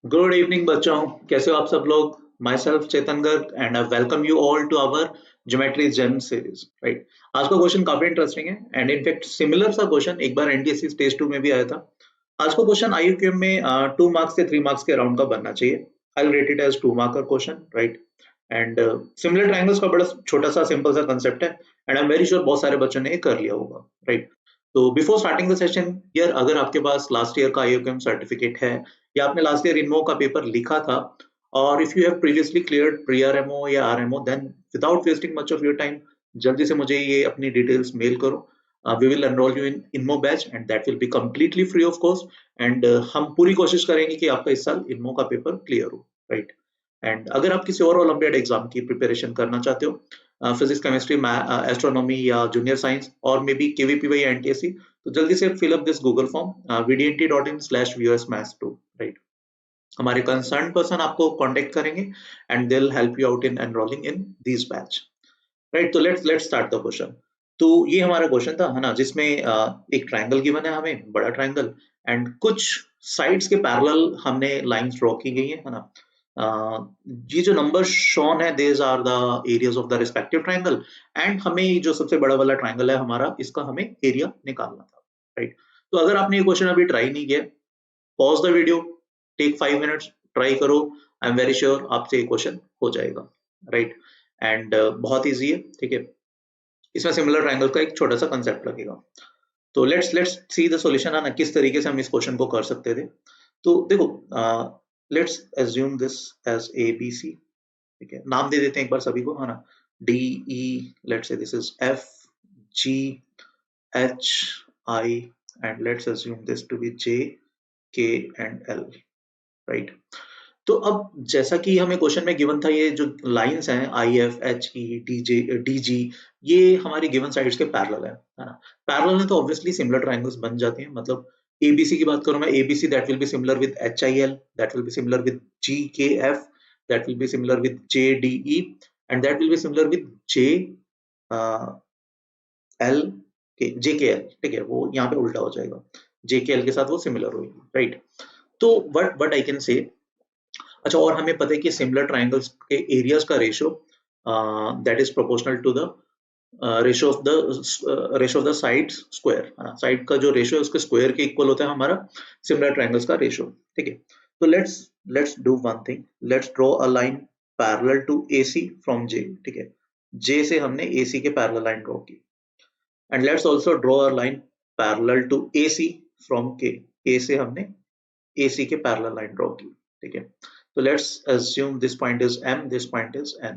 Good evening बच्चों, कैसे हो आप सब लोग। Myself Chetan Garg and I welcome you all to our geometry gem series. Right, आज का क्वेश्चन काफी इंटरेस्टिंग है एंड इनफैक्ट सिमिलर सा क्वेश्चन एक बार एनटीएससी स्टेज 2 में भी आया था। आज का क्वेश्चन आईयूक्यूएम में 2 मार्क्स से 3 मार्क्स के अराउंड का बनना चाहिए। I rate it as 2 marker question, right. And similar triangles का बड़ा छोटा सा सिंपल सा कंसेप्ट है and I am very sure बहुत सारे बच्चों ने ये कर लिया होगा, राइट। तो बिफोर स्टार्टिंग द सेशन यार, अगर आपके पास लास्ट ईयर का आईयूक्यूएम सर्टिफिकेट है या आपने लास्ट ईयर इनमो का पेपर लिखा था, और if you have previously cleared PRMO या RMO, then without wasting much of your time जल्दी से मुझे ये अपनी डिटेल्स मेल करो। We will enroll you in INMO batch and that will be completely free of cost. And हम पूरी कोशिश करेंगे कि आपका इस साल इनमो का पेपर क्लियर हो, राइट। एंड अगर आप किसी और ओलंपियाड एग्जाम की प्रिपरेशन करना चाहते हो, फिजिक्स केमिस्ट्री एस्ट्रोनॉमी या जूनियर साइंस और मे बी केवीपी या एनटीएससी, तो जल्दी से fill up this Google form vdnt.in/vosmaths2, right. हमारे कंसर्न पर्सन आपको कांटेक्ट करेंगे and they will help you out in enrolling in this batch, right. तो लेट्स स्टार्ट द क्वेश्चन। तो ये हमारा क्वेश्चन था, है ना, जिसमें एक ट्रायंगल गिवन है हमें, बड़ा ट्रायंगल, एंड कुछ साइड्स के पैरेलल हमने लाइंस ड्रॉ की गई है ना। ये जो नंबर्स शोन है, these are the areas of the respective triangle. And हमें जो सबसे बड़ा वाला ट्रायंगल है हमारा, इसका हमें एरिया निकालना था, राइट। तो अगर आपने ये क्वेश्चन अभी ट्राई नहीं किया, pause the video, take 5 minutes, try करो। आई एम वेरी श्योर आपसे ये क्वेश्चन हो जाएगा, राइट। एंड बहुत इजी है, ठीक है। इसमें सिमिलर ट्रायंगल का एक छोटा सा कंसेप्ट लगेगा। तो लेट्स सी द सॉल्यूशन, है ना, किस तरीके से हम इस क्वेश्चन को कर सकते थे। तो देखो, let's assume this as A B C, ठीक है। नाम दे देते हैं एक बार सभी को, है ना। D E, let's say this is F G H I, and let's assume this to be J K and L, right. तो अब जैसा कि हमें क्वेश्चन में गिवन था, ये जो लाइंस हैं I F H E D J D G, ये हमारी गिवन साइड्स के पैरेलल है ना। पैरेलल है तो ऑब्वियसली सिमिलर ट्रायंगल्स बन जाते हैं। मतलब एबीसी की बात करूं मैं, ABC that will be similar with H I L, that will be similar with G K F, that will be similar with J D E, and that will be similar with J L K J के L, ठीक है। वो यहाँ पे उल्टा हो जाएगा, जे के एल के साथ वो सिमिलर होगी, राइट। तो वट आई कैन से, अच्छा, और हमें पता है कि सिमिलर ट्रायंगल्स के एरियाज का ratio that is proportional to the ratio of the sides square, side का जो रेशियो है उसके स्क्वायर के इक्वल होता है हमारा सिमिलर ट्रायंगल्स का रेशियो, ठीक है। तो let's do one thing, let's draw a line parallel to AC from J, ठीक है। जे से हमने एसी के पैरेलल लाइन ड्रॉ की, and let's also draw a line parallel to AC from K, K से हमने AC के parallel line draw की, ठीक है। तो let's assume this point is M, this point is N.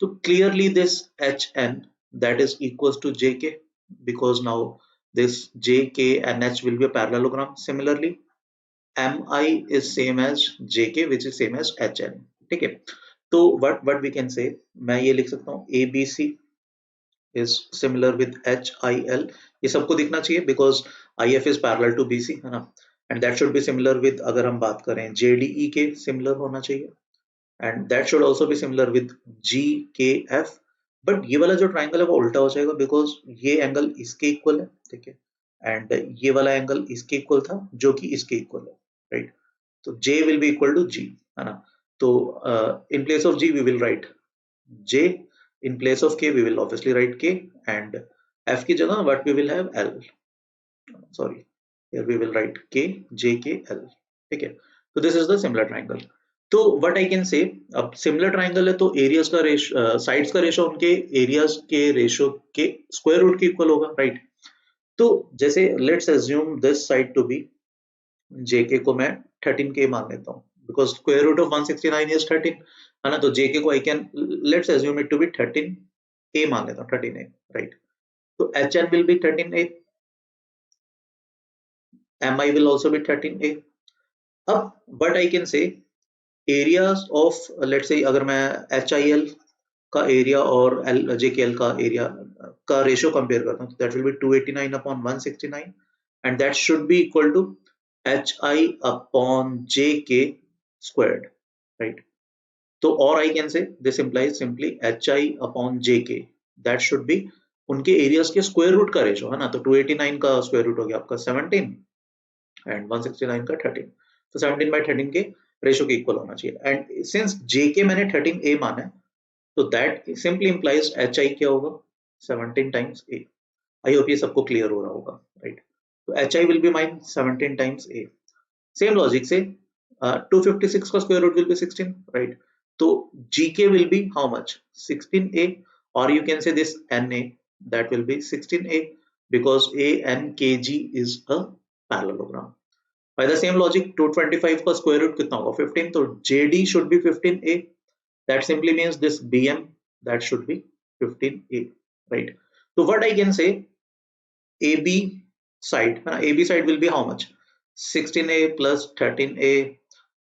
So clearly this HN that is equals to JK, because now this JK and H will be a parallelogram. Similarly, MI is same as JK, which is same as HN, ठीक है। तो what we can say, मैं ये लिख सकता हूँ ABC is similar with HIL, ये सबको दिखना चाहिए because IF is parallel to BC, है ना। And that should be similar with, अगर हम बात करें JDE के, similar होना चाहिए, and that should also be similar with GKF। But ये वाला जो ट्राइंगल है वो उल्टा हो जाएगा because ये एंगल इसके इक्वल है, ठीक है, एंड ये वाला एंगल इसके इक्वल था जो कि इसके इक्वल है, राइट। तो J will be equal to G, है ना। तो in place of G we will write J, in place of K we will obviously write K, and F की जगह what we will have L, sorry, here we will write K, J, K, L, ठीक है। तो this is the similar triangle। तो what I can say, अब similar triangle है तो areas का रेशियो, साइड्स का रेशियो उनके एरियाज के रेशियो के स्क्वायर रूट के इक्वल होगा, राइट। तो जैसे let's assume this side to be, JK को मैं 13K मान लेता हूँ because square root of 169 is 13, है ना। तो JK को I can let's assume it to be 13A मान लेता हूँ, 13A, right। तो HN will be 13A, MI will also be 13A। अब but I can say areas of, let's say अगर मैं HIL का एरिया और JKL का एरिया का रेशियो कंपेयर करता हूँ, that will be 289 upon 169, and that should be equal to HI upon JK squared, right। तो और I can say this implies simply HI upon JK, that should be उनके areas के square root का ratio, है ना। तो 289 का square root हो गया आपका 17 एंड 169 का 13, तो 17 by 13 के रेशो के इक्वल होना चाहिए। एंड सिंस जे के मैंने 13a माना है, तो that simply implies H I क्या होगा 17 टाइम्स a। आई होप ये सबको क्लियर हो रहा होगा, राइट। तो H I will be mine 17 times a। Same logic से 256 का square root will be 16, right. तो gk will be how much 16a, or you can say this na, that will be 16a, because a n kg is a parallelogram. By the same logic 225 का square root कितना होगा 15, तो jd should be 15a, that simply means this bm that should be 15a, right. So what I can say, ab side, ab side will be how much 16a plus 13a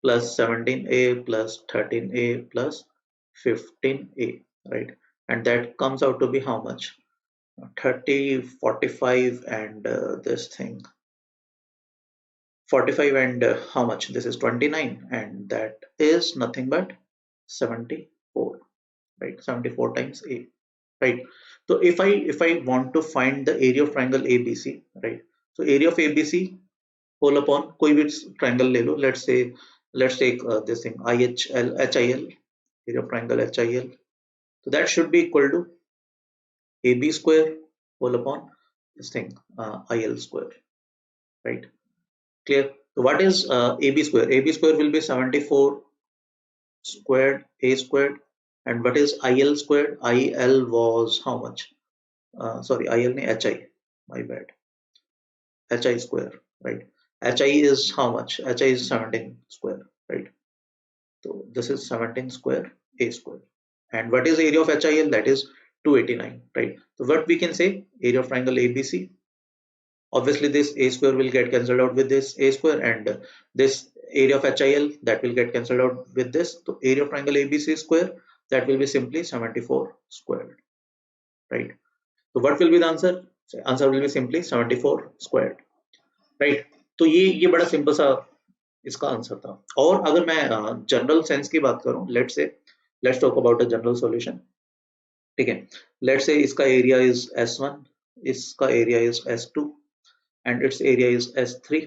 plus 17a plus 13a plus 15a, right. And that comes out to be how much 30, 45 and this thing 45 and how much this is 29, and that is nothing but 74, right. 74 times a, right. So if I want to find the area of triangle abc, right, so area of abc whole upon कोई भी triangle ले लो, let's take this thing IHL HIL, area of triangle HIL, so that should be equal to AB square whole upon this thing IL square, right. Clear. So what is AB square? AB square will be 74 squared A squared, and what is IL squared? IL was how much sorry IL ne HI, my bad, HI square, right. HI is how much? HI is 17 square, right. So this is 17 square A square. And what is area of HIL? That is 289, right. So what we can say, area of triangle ABC, obviously this A square will get cancelled out with this A square, and this area of HIL that will get cancelled out with this. So area of triangle ABC square, that will be simply 74 squared, right. So what will be the answer? Answer will be simply 74 squared, right. तो ये बड़ा simple सा इसका answer था। और अगर मैं general sense की बात करूं, let's talk about a general solution, ठीक है। लेट्स से इसका एरिया इज S1, इसका area is S2 and it's area is S3,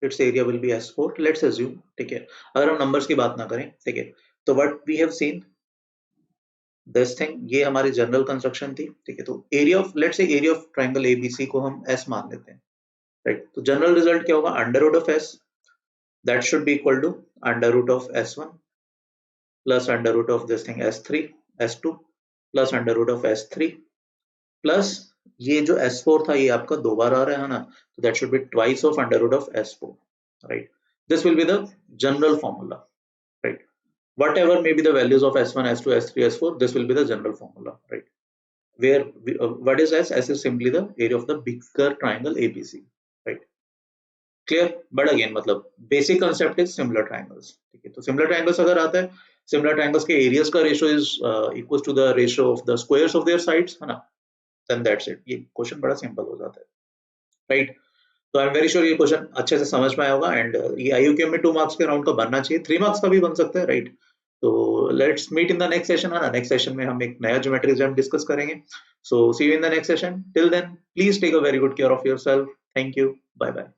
it's area will be S4, let's assume, ठीक है। अगर हम नंबर्स की बात ना करें, ठीक है, तो what we have seen this thing, ये हमारी जनरल कंस्ट्रक्शन थी, ठीक है। तो area of let's say area of triangle ABC को हम S मान लेते हैं, राइट। तो जनरल रिजल्ट क्या होगा, under root of S, that should be equal to under root of S1 plus under root of this thing S3, S2 plus under root of S3 plus ये जो S4 था ये आपका दो बार आ रहा है ना, so that should be twice of under root of S4, right. This will be the general formula, right. Whatever may be the values of S1, S2, S3, S4, this will be the general formula, right. Where what is S? S is simply the area of the bigger triangle ABC, right. Clear. But again मतलब basic concept is similar triangles, ठीक है। तो similar triangles अगर आता है, similar triangles के areas का ratio is equal to the ratio of the squares of their sides, है ना, देन दैट्स इट। ये क्वेश्चन बड़ा सिंपल हो जाता है, राइट। तो आई एम वेरी श्योर ये क्वेश्चन अच्छे से समझ में आया होगा, एंड ये आईयूक्यूएम में 2 मार्क्स के राउंड का बनना चाहिए, 3 मार्क्स का भी बन सकता है, राइट। तो let's meet in the next session, है ना। नेक्स्ट सेशन में हम एक नया ज्योमेट्री एग्जाम डिस्कस करेंगे। So see you in the next session. Till then please take a very good care of yourself. Thank you, bye bye.